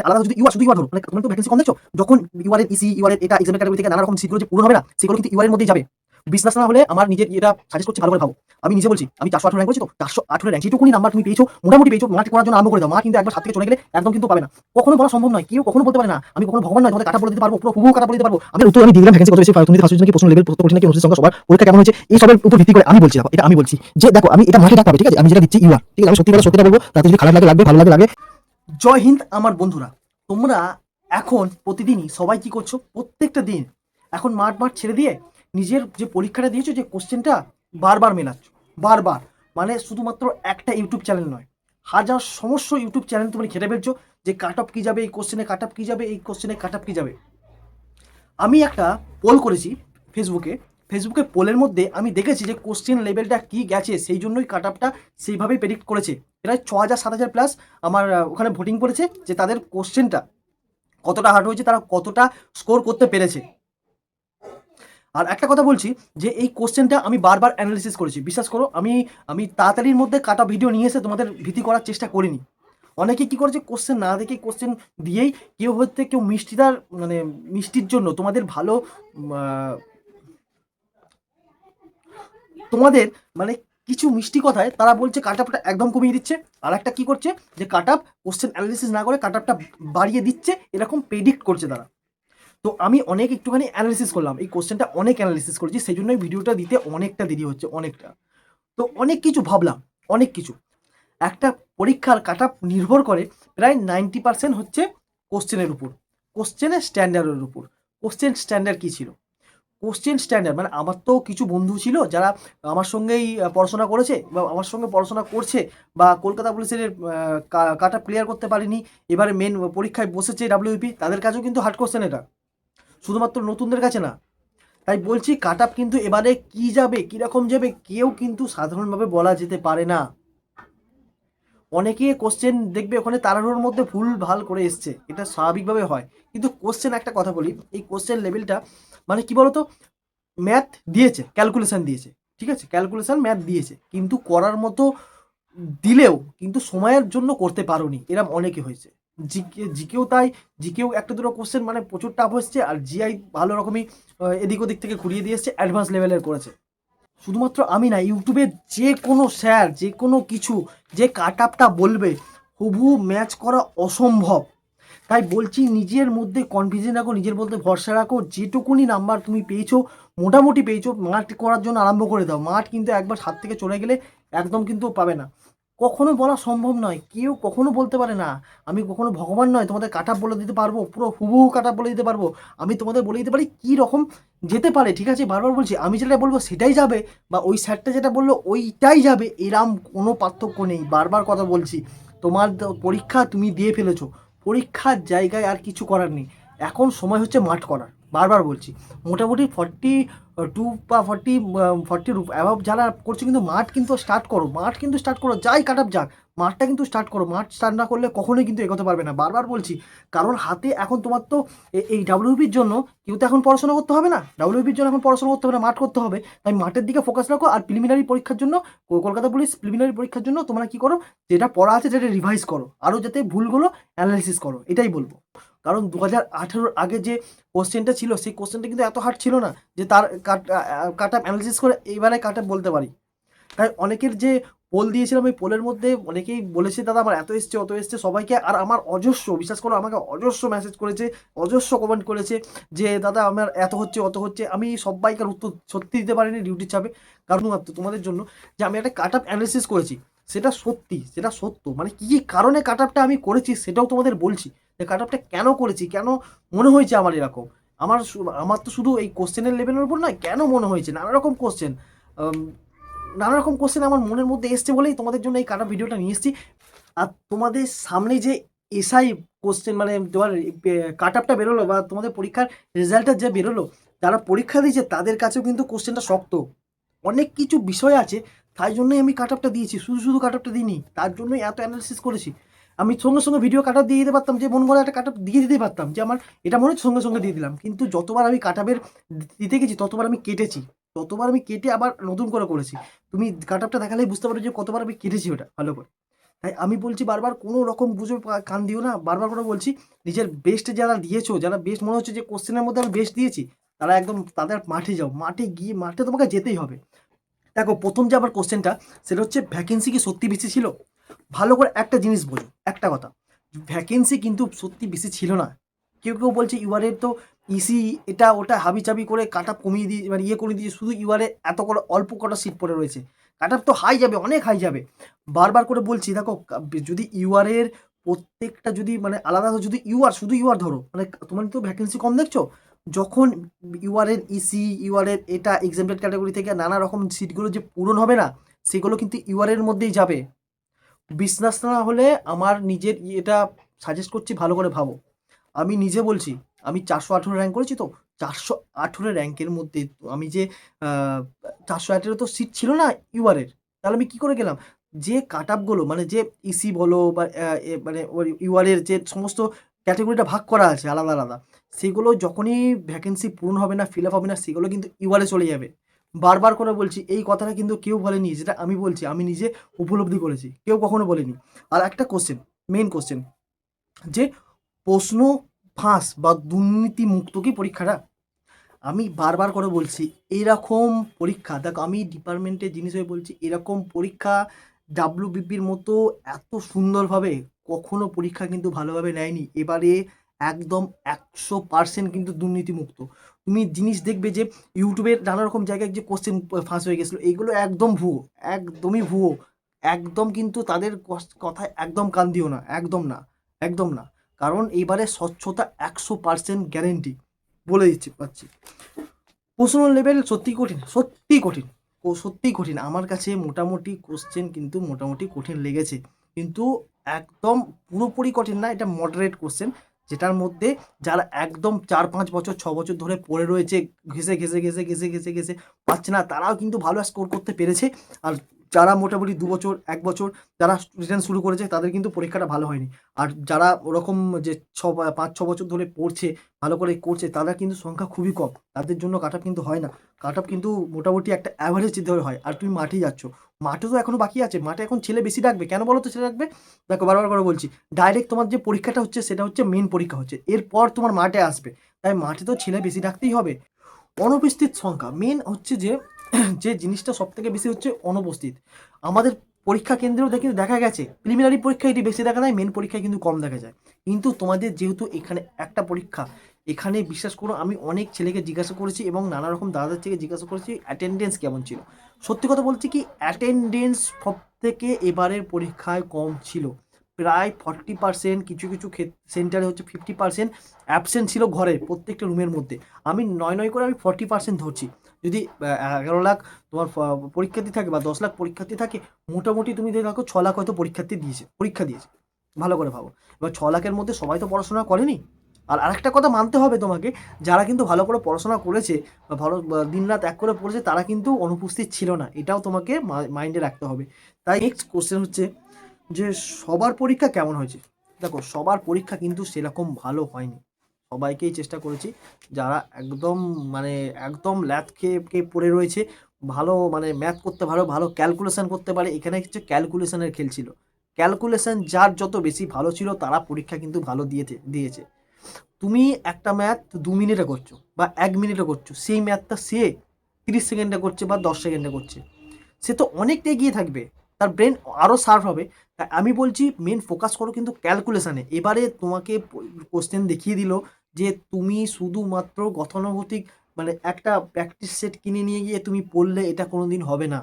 আলাদা যদি ইউআর শুধু ইউআর ধরো, মানে তুমি তো ভ্যাকেন্সি কম দেখছো, যখন ইউআর এর ইসি, ইউআর এর এটা এক্সামের ক্যাটাগরি থেকে নানা রকম সিটগুলো যে পূরণ হবে না, সেগুলো কিন্তু ইউআর এর মধ্যেই যাবে। বিশ্বাস না হলে আমার নিজের এটা সাজেস্ট করছি, ভালো করে ভাবো। আমি নিজে বলছি, আমি 418 র্যাঙ্ক করেছি তো, 418 র্যাঙ্ক যেটুকুনি নাম্বার তুমি পেয়েছো, মোটামুটি পেয়েছো, মার্ক করার জন্য আরম্ভ করে দাও। মা কিন্তু একবার হাত থেকে চলে গেলে একদম কিন্তু পাবে না। কখনো বলা সম্ভব নয়, কেউ কখনো বলতে পারে না আমি কখনো ভগবান নয়, তোমাদের কাটা বলে দিতে পারবো, পুরো হুবহু কাটা বলে দিতে পারবো। আমি উত্তর আমি দিয়ে দিলাম, ভ্যাকেন্সি কত বেশি, তুমি ফার্স্ট ডিভিশন কি, প্রশ্ন লেভেল কত কঠিন নাকি, অনুষ্ঠিত সংখ্যা সবার পরীক্ষা কেমন হয়েছে, এই সবের উপর ভিত্তি করে আমি বলছি। দেখো এটা আমি বলছি যে দেখো আমি এটা মাঠে ডাকতে হবে, ঠিক আছে, আমি যেটা দিচ্ছি ইউআর, ঠিক আছে, আমি সত্যি কথা সত্যিটা বলবো, তাতে যদি খারাপ লাগে লাগবে, ভালো লাগে লাগে। জয় হিন্দ আমার বন্ধুরা। তোমরা এখন প্রতিদিনই সবাই কি করছো, প্রত্যেকটা দিন এখন মাঠ মাঠ ছেড়ে দিয়ে নিজের যে পরীক্ষাটা দিয়েছো, যে কোশ্চেনটা বারবার মেলাচ্ছ, বারবার। মানে শুধুমাত্র একটা ইউটিউব চ্যানেল নয়, হাজার সমস্ত ইউটিউব চ্যানেল তুমি ঘেটে ফেলছো যে কাট অফ কী যাবে, এই কোশ্চেনে কাট অফ কী যাবে, এই কোশ্চেনে কাট অফ কী যাবে। আমি একটা পোল করেছি ফেসবুকে পোলের মধ্যে আমি দেখেছি যে কোশ্চেন লেভেলটা কি গেছে, সেই জন্যই কাট আপটা সেইভাবেই প্রেডিক্ট করেছে। প্রায় 6,000 7,000 প্লাস আমার ওখানে ভোটিং করেছে যে তাদের কোশ্চেনটা কতটা হার্ড হয়েছে, তারা কতটা স্কোর করতে পেরেছে। আর একটা কথা বলছি যে এই কোশ্চেনটা আমি বারবার অ্যানালিসিস করেছি, বিশ্বাস করো। আমি তাড়াতাড়ির মধ্যে কাটা ভিডিও নিয়ে এসে তোমাদের ভীতি করার চেষ্টা করিনি। অনেকে কি করেছে, কোশ্চেন না দেখে কোশ্চেন দিয়েই কেউ হচ্ছে, কেউ মিষ্টিদার মানে মিষ্টির জন্য তোমাদের ভালো তোমাদের মানে কিছু মিষ্টি কথায় তারা বলছে কাট আপটা একদম কমিয়ে দিচ্ছে। আর একটা কি করছে যে কাট আপ কোশ্চেন অ্যানালিসিস না করে কাট আপটা বাড়িয়ে দিচ্ছে, এরকম প্রেডিক্ট করছে তারা। তো আমি অনেক একটুখানি অ্যানালিসিস করলাম, এই কোশ্চেনটা অনেক অ্যানালিসিস করেছি, সেই জন্যই ভিডিওটা দিতে অনেকটা দেরি হচ্ছে, অনেকটা। তো অনেক কিছু ভাবলাম, অনেক কিছু। একটা পরীক্ষার কাট আপ নির্ভর করে প্রায় 90% হচ্ছে কোশ্চেনের উপর, কোশ্চেনের স্ট্যান্ডার্ডের উপর। কোশ্চেন স্ট্যান্ডার্ড কী ছিল, কোশ্চেন স্ট্যান্ডার্ড মানে আমার তো কিছু বন্ধু ছিল যারা আমার সঙ্গেই পড়াশোনা করেছে বা আমার সঙ্গে পড়াশোনা করছে, বা কলকাতা পুলিশের কাট আপ ক্লিয়ার করতে পারেনি, এবারে মেন পরীক্ষায় বসেছে ডাব্লিউপি, তাদের কাছেও কিন্তু হার্ড কোশ্চেন এটা, শুধুমাত্র নতুনদের কাছে না। তাই বলছি কাট আপ কিন্তু এবারে কী যাবে, কীরকম যাবে, কেউ কিন্তু সাধারণভাবে বলা যেতে পারে না। অনেকে কোশ্চেন দেখবে ওখানে তাড়াহুড়োর মধ্যে ভুল ভাল করে এসছে, এটা স্বাভাবিকভাবে হয়। কিন্তু কোশ্চেন একটা কথা বলি, এই কোশ্চেন লেভেলটা মানে কি বলতো, ম্যাথ দিয়েছে, ক্যালকুলেশন দিয়েছে, ঠিক আছে, ক্যালকুলেশন ম্যাথ দিয়েছে, কিন্তু করার মতো দিলেও কিন্তু সময়ের জন্য করতে পারোনি, এরম অনেকে হয়েছে। জিকেও তাই, জিকেও একটা দুটো কোশ্চেন মানে প্রচুর টাফ হচ্ছে, আর জিআই ভালো রকমই এদিক ওদিক থেকে ঘুরিয়ে দিয়ে এসছে, অ্যাডভান্স লেভেলের করেছে। শুধুমাত্র আমি না, ইউটিউবে যে কোনো স্যার যে কোনো কিছু যে কাট আপটা বলবে, হুবহু ম্যাচ করা অসম্ভব। তাই বলছি নিজের মধ্যে কনফিডেন্স রাখো, নিজের মধ্যে ভরসা রাখো, যেটুকুনি নাম্বার তুমি পেয়েছো, মোটামুটি পেয়েছো, মাঠ করার জন্য আরম্ভ করে দাও। মাঠ কিন্তু একবার হাত থেকে চলে গেলে একদম কিন্তু পাবে না। কখনো বলা সম্ভব নয়, কেউ কখনো বলতে পারে না আমি কখনো ভগবান নয়, তোমাদের কাট আপ বলে দিতে পারবো, পুরো হুবহু কাট আপ বলে দিতে পারবো। আমি তোমাদের বলে দিতে পারি কী রকম যেতে পারে, ঠিক আছে, বারবার বলছি আমি যেটা বলবো সেটাই যাবে, বা ওই স্যারটা যেটা বললো ওইটাই যাবে, এরম কোনো পার্থক্য নেই। বারবার কথা বলছি, তোমার পরীক্ষা তুমি দিয়ে ফেলেছো, পরীক্ষার জায়গায় আর কিছু করার নেই, এখন সময় হচ্ছে মাঠ করার। বারবার বলছি, মোটামুটি 42 বা 40 অ্যাভাব যারা করছো, কিন্তু মাঠ কিন্তু স্টার্ট করো, মাঠ কিন্তু স্টার্ট করো, যাই কাট আপ যাক, মাঠটা কিন্তু স্টার্ট করো। মাঠ স্টার্ট না করলে কখনোই কিন্তু এগোতে পারবে না, বারবার বলছি। কারণ হাতে এখন তোমার তো এই ডাব্লিউবির জন্য কেউ তো এখন পড়াশোনা করতে হবে না, ডাব্লিউবির জন্য এখন পড়াশোনা করতে হবে না, মাঠ করতে হবে। তাই মাঠের দিকে ফোকাস রাখো। আর প্রিলিমিনারি পরীক্ষার জন্য, কলকাতা পুলিশ প্রিলিমিনারি পরীক্ষার জন্য তোমরা কী করো, যেটা পড়া আছে সেটা রিভাইজ করো, আরও যাতে ভুলগুলো অ্যানালাইসিস করো, এটাই বলবো। কারণ 2018 আগে যে কোশ্চেনটা ছিল, সেই কোশ্চেনটা কিন্তু এত হার্ড ছিল না যে তার কাট আপ অ্যানালিসিস করে এইবারে কাট আপ বলতে পারি। তাই অনেকের যে পোল দিয়েছিলাম, ওই পোলের মধ্যে অনেকেই বলেছে দাদা আমার এত এসছে, অত এসছে, সবাইকে। আর আমার অজস্র, বিশ্বাস করো, আমাকে অজস্র মেসেজ করেছে, অজস্র কমেন্ট করেছে যে দাদা আমার এত হচ্ছে, অত হচ্ছে। আমি সবাইকার উত্তর সত্যি দিতে পারিনি ডিউটির চাপে, কারণ মাত্র তোমাদের জন্য যে আমি একটা কাট আপ অ্যানালিসিস করেছি, সেটা সত্যি, সেটা সত্য, মানে কী কী কারণে কাট আপটা আমি করেছি সেটাও তোমাদের বলছি, যে কাট আপটা কেন করেছি, কেন মনে হয়েছে আমার এরকম। আমার তো শুধু এই কোশ্চেনের লেভেলের উপর নয়, কেন মনে হয়েছে, নানা রকম কোশ্চেন, নানা রকম কোশ্চেন আমার মনের মধ্যে এসছে বলেই তোমাদের জন্য এই কাটা ভিডিওটা নিয়ে এসেছি। আর তোমাদের সামনে যে এসআই কোশ্চেন মানে তোমার কাট আপটা বেরোলো, বা তোমাদের পরীক্ষার রেজাল্টটা যে বেরোলো, যারা পরীক্ষা দিয়েছে তাদের কাছেও কিন্তু কোশ্চেনটা শক্ত, অনেক কিছু বিষয় আছে। তাই জন্যই আমি কাট আপটা দিয়েছি, শুধু শুধু কাট আপটা দিইনি, তার জন্যই এত অ্যানালিসিস করেছি। আমি সঙ্গে সঙ্গে ভিডিও কাট আপ দিয়ে দিতে পারতাম, যে মন করে একটা কাট আপ দিয়ে দিতে পারতাম, যে আমার এটা মনে হচ্ছে সঙ্গে সঙ্গে দিয়ে দিলাম। কিন্তু যতবার আমি কাট আপের দিতে গেছি ততবার আমি কেটেছি, ততবার আমি কেটে আবার নতুন করে করেছি। তুমি কাট আপটা দেখালেই বুঝতে পারো যে কতবার আমি কেটেছি ওটা ভালো করে। তাই আমি বলছি বারবার কোনো রকম গুজবে কান দিও না। বারবার করে বলছি, নিজের বেস্ট যারা দিয়েছো, যারা বেস্ট মনে হচ্ছে যে কোশ্চেনের মধ্যে আমি বেস্ট দিয়েছি, তারা একদম তাদের মাঠে যাও। মাঠে গিয়ে মাঠে তোমাকে যেতেই হবে। দেখো, প্রথম যে আমার কোশ্চেনটা, সেটা হচ্ছে ভ্যাকেন্সি কি সত্যি বেশি ছিল? ভালো করে একটা জিনিস বোঝো, একটা কথা, ভ্যাকেন্সি কিন্তু সত্যি বেশি ছিল না। কেউ কেউ বলছে ইউআরের তো ইসি এটা ওটা হাবিচাবি করে কাট আপ কমিয়ে দিয়ে মানে ইয়ে করে দিয়ে শুধু ইউআরে এত করে অল্প কটা সিট পড়ে রয়েছে। কাট আপ তো হাই যাবে, অনেক হাই যাবে। বারবার করে বলছি, দেখো যদি ইউআরের প্রত্যেকটা যদি মানে আলাদা যদি ইউআর শুধু ইউআর ধরো, মানে তোমার তো ভ্যাকেন্সি কম দেখছো। যখন ইউআরের ইসি ইউআরের এটা এক্সামটেড ক্যাটাগরি থেকে নানা রকম সিটগুলো যে পূরণ হবে না, সেগুলো কিন্তু ইউআরের মধ্যেই যাবে। বিশ্বাস না হলে আমার নিজের এটা সাজেস্ট করছি, ভালো করে ভাবো। আমি নিজে বলছি, আমি 418 র্যাঙ্ক করেছি তো, 418 র্যাঙ্কের মধ্যে আমি যে 418 তো সিট ছিল না ইউআরের। তাহলে আমি কি করে গেলাম? যে কাট আপগুলো মানে যে ইসি বলো বা মানে ওই ইউআরের যে সমস্ত ক্যাটাগরিটা ভাগ করা আছে আলাদা আলাদা, সেগুলো যখনই ভ্যাকেন্সি পূরণ হবে না, ফিল আপ হবে না, সেগুলো কিন্তু ইউআরে চলে যাবে। বারবার করে বলছি, এই কথাটা কিন্তু কেউ বলেনি, যেটা আমি বলছি আমি নিজে উপলব্ধি করেছি, কেউ কখনো বলেনি। আর একটা কোশ্চেন, মেইন কোশ্চেন, যে প্রশ্ন ফাঁস বা দুর্নীতি মুক্ত কি পরীক্ষাটা? আমি বারবার করে বলছি, এরকম পরীক্ষা, দেখো আমি ডিপার্টমেন্টের জিনিস হয়ে বলছি, এরকম পরীক্ষা ডাব্লিউবিপির মতো এত সুন্দরভাবে কখনো পরীক্ষা কিন্তু ভালোভাবে নেয়নি। এবারে একদম 100% কিন্তু দুর্নীতিমুক্ত। তুমি জিনিস দেখবে যে ইউটিউবের নানা রকম জায়গায় যে কোশ্চেন ফাঁস হয়ে গেছিলো, এগুলো একদম ভুয়ো, একদমই ভুয়ো। একদম কিন্তু তাদের কথায় একদম কান দিও না, একদম না, একদম না। কারণ এইবারে স্বচ্ছতা 100% গ্যারেন্টি, বলে দিচ্ছি পাচ্ছি। প্রশ্ন লেভেল সত্যিই কঠিন, সত্যিই কঠিন, সত্যিই কঠিন। আমার কাছে মোটামুটি কোশ্চেন কিন্তু মোটামুটি কঠিন লেগেছে, কিন্তু একদম পুরোপুরি কঠিন না, এটা মডারেট কোশ্চেন, যেটার মধ্যে যারা একদম 4-5 বছর 6 বছর ধরে পড়ে রয়েছে, ঘেসে ঘেসে ঘেসে ঘেসে ঘেসে ঘেসে পাচ্ছে না, তারাও কিন্তু ভালো স্কোর করতে পেরেছে। আর যারা মোটামুটি 2 বছর 1 বছর যারা রিটার্ন শুরু করেছে, তাদের কিন্তু পরীক্ষাটা ভালো হয়নি। আর যারা ওরকম যে 5-6 বছর ধরে পড়ছে, ভালো করে করছে, তাদের কিন্তু সংখ্যা খুবই কম। তাদের জন্য কাট আপ কিন্তু হয় না। কাট আপ কিন্তু মোটামুটি একটা অ্যাভারেজ ধরে হয়। আর তুমি মাঠেই যাচ্ছ, মাঠে তো এখনো বাকি আছে। মাঠে এখন ছেলে বেশি ডাকবে, কেন বলো তো ছেলে ডাকবে? দেখো বারবার করে বলছি, ডাইরেক্ট তোমার যে পরীক্ষাটা হচ্ছে সেটা হচ্ছে মেন পরীক্ষা হচ্ছে, এরপর তোমার মাঠে আসবে। তাই মাঠে তো ছেলে বেশি ডাকতেই হবে। অনুপস্থিত সংখ্যা মেন হচ্ছে যে যে জিনিসটা সব থেকে বেশি হচ্ছে অনুপস্থিত। আমাদের পরীক্ষা কেন্দ্রেও দেখা গেছে প্রিলিমিনারি পরীক্ষায় এটি বেশি দেখা যায়, মেন পরীক্ষায় কিন্তু কম দেখা যায়। কিন্তু তোমাদের যেহেতু এখানে একটা পরীক্ষা, এখানে বিশ্বাস করো আমি অনেক ছেলেকে জিজ্ঞাসা করেছি এবং নানা রকম দাদাদের থেকে জিজ্ঞাসা করেছি অ্যাটেন্ডেন্স কেমন ছিল। সত্যি কথা বলছি কি, অ্যাটেন্ডেন্স সব থেকে এবারের পরীক্ষায় কম ছিল। প্রায় 40%, কিছু কিছু সেন্টারে হচ্ছে 50% অ্যাবসেন্ট ছিল ঘরে প্রত্যেকটা রুমের মধ্যে। আমি নয় নয় করে আমি 40% ধরছি। যদি 11 লাখ তোমার পরীক্ষার্থী থাকে বা 10 লাখ পরীক্ষার্থী থাকে, মোটামুটি তুমি দেখো 6 লাখ হয়তো পরীক্ষা দিয়েছে। ভালো করে ভাবো। এবার 6 লাখের মধ্যে সবাই তো পড়াশোনা করেনি। আর আরেকটা কথা মানতে হবে তোমাকে, যারা কিন্তু ভালো করে পড়াশোনা করেছে বা ভালো দিনরাত এক করে পড়েছে, তারা কিন্তু অনুপস্থিত ছিল না, এটাও তোমাকে মাইন্ডে রাখতে হবে। তাই নেক্সট কোশ্চেন হচ্ছে যে সবার পরীক্ষা কেমন হয়েছে? দেখো, সবার পরীক্ষা কিন্তু সেরকম ভালো হয়নি। সবাইকেই চেষ্টা করেছি, যারা একদম মানে একদম ল্যাথ খেয়ে পড়ে রয়েছে, ভালো মানে ম্যাথ করতে ভালো, ভালো ক্যালকুলেশন করতে পারে, এখানে হচ্ছে ক্যালকুলেশনের খেল ছিল। ক্যালকুলেশন যার যত বেশি ভালো ছিল, তারা পরীক্ষা কিন্তু ভালো দিয়েছে। তুমি একটা ম্যাথ 2 মিনিটে করছো বা 1 মিনিটে করছো, সেই ম্যাথটা সে 30 সেকেন্ডে করছে বা 10 সেকেন্ডে করছে, সে তো অনেকটা এগিয়ে থাকবে, তার ব্রেন আরও শার্প হবে। তাই আমি বলছি মেন ফোকাস করো কিন্তু ক্যালকুলেশানে। এবারে তোমাকে কোশ্চেন দেখিয়ে দিল যে তুমি শুধুমাত্র গতানুগতিক মানে একটা প্র্যাকটিস সেট কিনে নিয়ে গিয়ে তুমি পড়লে এটা কোনো দিন হবে না।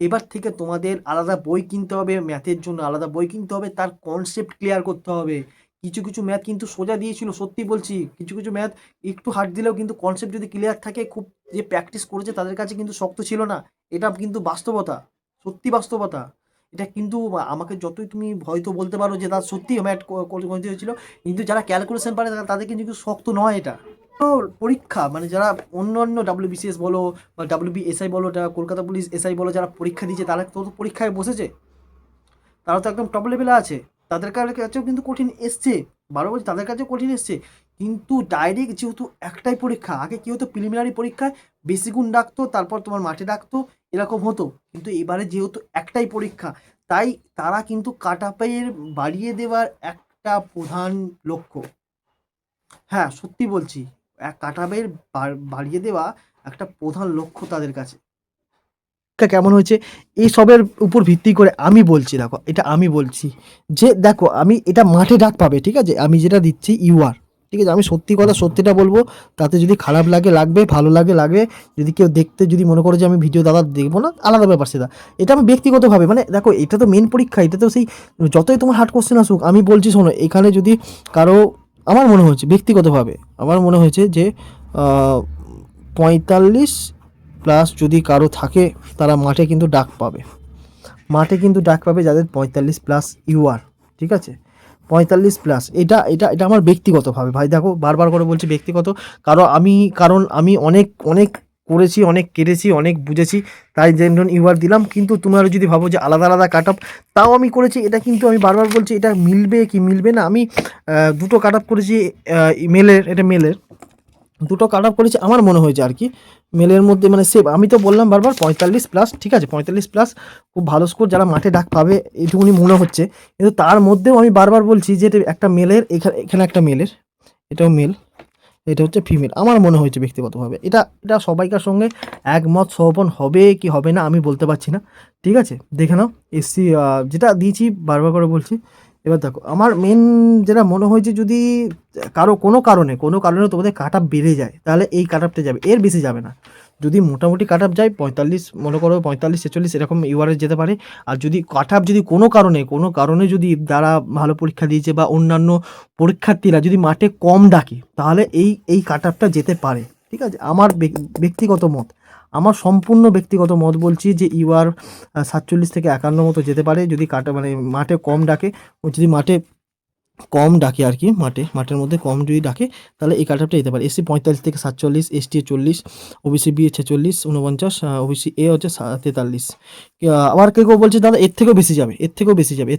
এবার থেকে তোমাদের আলাদা বই কিনতে হবে, ম্যাথের জন্য আলাদা বই কিনতে হবে, তার কনসেপ্ট ক্লিয়ার করতে হবে। কিছু কিছু ম্যাথ কিন্তু সোজা দিয়েছিল, সত্যি বলছি, কিছু কিছু ম্যাথ একটু হার্ড দিলেও কিন্তু কনসেপ্ট যদি ক্লিয়ার থাকে, খুব যে প্র্যাকটিস করেছে তাদের কাছে কিন্তু শক্ত ছিল না। এটা কিন্তু বাস্তবতা, সত্যি বাস্তবতা। এটা কিন্তু আমাকে যতই তুমি হয়তো বলতে পারো যে তার সত্যি ম্যাথ করতে হয়েছিল, কিন্তু যারা ক্যালকুলেশন পারে তাদের কিন্তু শক্ত নয় এটা। তো পরীক্ষা মানে যারা অন্য অন্য ডাব্লিউবিসিএস বলো বা ডাব্লিউবিএসআই বলো, যারা কলকাতা পুলিশ এসআই বলো, যারা পরীক্ষা দিয়েছে, তারা তো পরীক্ষায় বসেছে, তারা তো একদম টপ লেভেলে আছে। তাদের কাছেও কিন্তু কঠিন এসছে, বারো বলছি তাদের কাছেও কঠিন এসছে। কিন্তু ডাইরেক্ট যেহেতু একটাই পরীক্ষা, আগে কি হতো প্রিলিমিনারি পরীক্ষায় বেশি গুণ ডাকতো, তারপর তোমার মাঠে ডাকতো, এরকম হতো। কিন্তু এবারে যেহেতু একটাই পরীক্ষা, তাই তারা কিন্তু কাট আপের বাড়িয়ে দেওয়ার একটা প্রধান লক্ষ্য, হ্যাঁ সত্যি বলছি, কাট আপের বাড়িয়ে দেওয়া একটা প্রধান লক্ষ্য তাদের কাছে। কেমন হয়েছে এইসবের উপর ভিত্তি করে আমি বলছি, দেখো এটা আমি বলছি যে দেখো আমি এটা মাঠে ডাক পাবে, ঠিক আছে, আমি যেটা দিচ্ছি ইউআর, ঠিক আছে, আমি সত্যি কথা সত্যিটা বলবো, তাতে যদি খারাপ লাগে লাগবে, ভালো লাগে লাগবে, যদি কেউ দেখতে যদি মনে করে যে আমি ভিডিও দাদা দেখবো না, আলাদা ব্যাপার সেটা, এটা আমি ব্যক্তিগতভাবে মানে দেখো এটা তো মেন পরীক্ষা, এটা তো সেই যতই তোমার হার্ড কোশ্চেন আসুক, আমি বলছি শোনো এখানে যদি কারো, আমার মনে হয়েছে ব্যক্তিগতভাবে আমার মনে হয়েছে যে 45 প্লাস যদি কারো থাকে তারা মাঠে কিন্তু ডাক পাবে, মাঠে কিন্তু ডাক পাবে যাদের 45 প্লাস ইউআর, ঠিক আছে, 45 প্লাস, এটা এটা এটা আমার ব্যক্তিগতভাবে ভাই, দেখো বারবার করে বলছি ব্যক্তিগত, কারণ আমি অনেক অনেক করেছি, অনেক কেটেছি, অনেক বুঝেছি, তাই যেমন ইউআর দিলাম, কিন্তু তোমরা যদি ভাবো যে আলাদা আলাদা কাট আপ, তাও আমি করেছি, এটা কিন্তু আমি বারবার বলছি এটা মিলবে কি মিলবে না, আমি দুটো কাট আপ করেছি, মেলের, এটা মেলের দুটো কাট আপ করেছি, আমার মনে হয়েছে আর কি মেলের মধ্যে মানে সেভ, আমি তো বললাম বারবার 45 প্লাস, ঠিক আছে, 45 প্লাস খুব ভালো স্কোর, যারা মাঠে ডাক পাবে এইটুকুনি মনে হচ্ছে, কিন্তু তার মধ্যেও আমি বারবার বলছি যে এটা একটা মেলের, এখানে একটা মেলের, এটাও মেল, এটা হচ্ছে ফিমেল, আমার মনে হয়েছে ব্যক্তিগতভাবে, এটা এটা সবাইকার সঙ্গে একমত সহপন হবে কি হবে না আমি বলতে পারছি না, ঠিক আছে, দেখে নাও এসসি যেটা দিয়েছি বারবার করে বলছি। এবার দেখো আমার মেন যেটা মনে হয়েছে, যদি কোনো কারণে তোমাদের কাট আপ বেড়ে যায়, তাহলে এই কাট আপটা যাবে, এর বেশি যাবে না, যদি মোটামুটি কাট আপ যায় 45, মনে করো 45 46 এরকম ইউআরএস যেতে পারে, আর যদি কাট আপ যদি কোনো কারণে যদি যারা ভালো পরীক্ষা দিয়েছে বা অন্যান্য পরীক্ষার্থীরা যদি মাঠে কম ডাকে, তাহলে এই কাট আপটা যেতে পারে, ঠিক আছে, আমার ব্যক্তিগত মত, আমার সম্পূর্ণ ব্যক্তিগত মত বলছি যে ইউআর 47 থেকে 51 মতো যেতে পারে, যদি মানে মাঠে কম ডাকে, ও যদি মাঠে কম ডাকে আর কি, মাঠের মধ্যে কম যদি ডাকে, তাহলে এই কাট আপটা যেতে পারে, এসসি 45 থেকে 47, ST 40, OBC B 46 49, OBC A হচ্ছে 43, আবার কেউ বলছে দাদা এর থেকেও বেশি যাবে, এর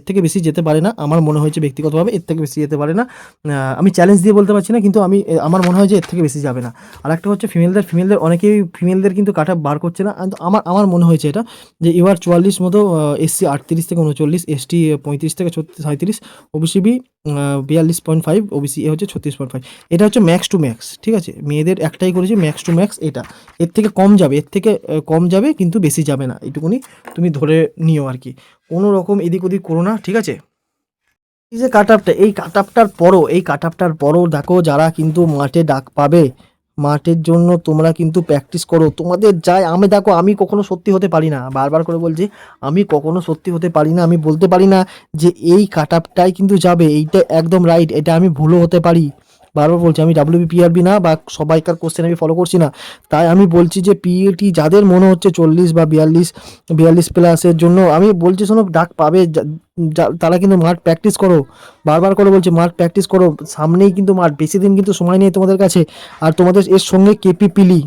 থেকে বেশি যেতে পারে না, আমার মনে হয়েছে ব্যক্তিগতভাবে এর থেকে বেশি যেতে পারে না, আমি চ্যালেঞ্জ দিয়ে বলতে পারছি না, কিন্তু আমার মনে হয় যে এর থেকে বেশি যাবে না। আর একটা হচ্ছে ফিমেলদের অনেকেই ফিমেলদের কিন্তু কাট আপ বার করছে না, আমার মনে হয়েছে এটা যে ইউআর 44 মতো, এসসি 38 থেকে 39, এসটি 35 থেকে 37, ওবিসি বি 42.5, ওবিসি এ হচ্ছে 36.5, এটা হচ্ছে ম্যাক্স টু ম্যাক্স, ঠিক আছে, মেয়েদের একটাই করেছি ম্যাক্স টু ম্যাক্স, এটা এর থেকে কম যাবে কিন্তু বেশি যাবে না, এইটুকুনি তুমি ধরে নিও আর কি, কোনো রকম এদিক ওদিক করো না, ঠিক আছে। এই যে এই কাট আপটার পরও দেখো যারা কিন্তু মাঠে ডাক পাবে, মাঠের জন্য তোমরা কিন্তু প্র্যাকটিস করো, তোমাদের যাই, আমি কখনো সত্যি হতে পারি না, বারবার করে বলছি আমি কখনো সত্যি হতে পারি না, আমি বলতে পারি না যে এই কাট আপটাই কিন্তু যাবে, এইটা একদম রাইট, এটা আমি ভুলও হতে পারি, বারবার বলছি আমি ডাব্লিউবিপিআরবি না বা সবাইকার কোশ্চেন আমি ফলো করছি না, তাই আমি বলছি যে পিএটি যাদের মনে হচ্ছে 40 বা 42 প্লাসের জন্য আমি বলছি, শোনো ডাক পাবে, তারা কিন্তু মাঠ প্র্যাকটিস করো, বারবার করে বলছি মাঠ প্র্যাকটিস করো, সামনেই কিন্তু মাঠ, বেশি দিন কিন্তু সময় নেই তোমাদের কাছে, আর তোমাদের এর সঙ্গে কেপি পিলি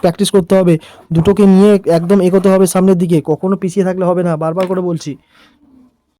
প্র্যাকটিস করতে হবে, দুটোকে নিয়ে একদম এগোতে হবে সামনের দিকে, কখনো পিছিয়ে থাকলে হবে না, বারবার করে বলছি,